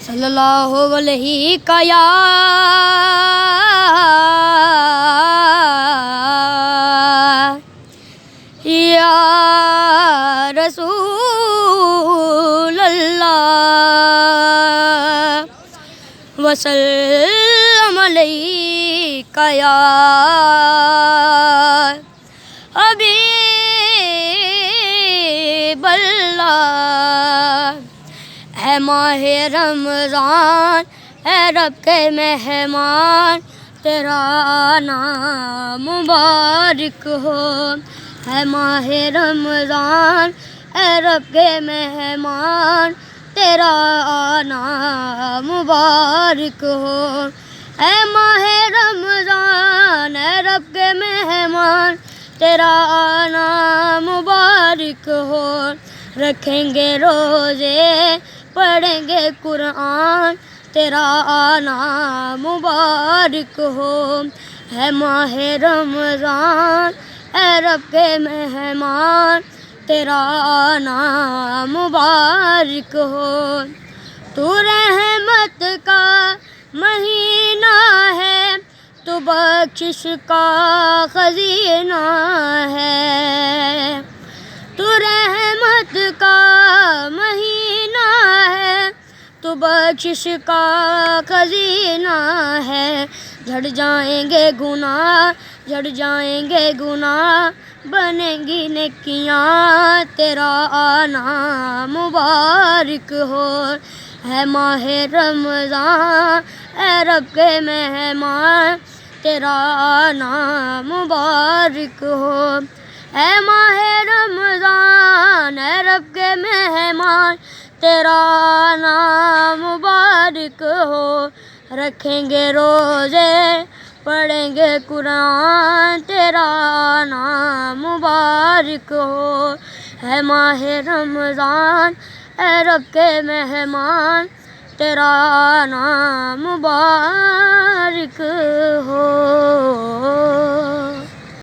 صلی اللہ علیہ کا یا رسول اللہ وسلم علیک یا حبیب اللہ۔ اے ماہ رمضان اے رب کے مہمان تیرا آنا مبارک ہو۔ اے ماہ رمضان اے رب کے مہمان تیرا آنا مبارک ہو۔ اے ماہ رمضان اے رب کے مہمان تیرا آنا مبارک ہو۔ رکھیں گے روزے پڑھیں گے قرآن تیرا آنا مبارک ہو۔ ہے ماہ رمضان اے رب کے مہمان تیرا آنا مبارک ہو۔ تو رحمت کا مہینہ ہے تو بخشش کا خزینہ ہے۔ تو رحمت کا مہینہ ہے تو بخشش کا خزینہ ہے۔ جھڑ جائیں گے گناہ جھڑ جائیں گے گناہ بنیں گی نیکیاں تیرا آنا مبارک ہو۔ ہے ماہ رمضان اے رب کے مہمان تیرا آنا مبارک ہو۔ اے ماہ رمضان اے رب کے مہمان تیرا آنا مبارک ہو۔ رکھیں گے روزے پڑھیں گے قرآن تیرا آنا مبارک ہو۔ ہے ماہ رمضان اے رب کے مہمان تیرا آنا مبارک ہو۔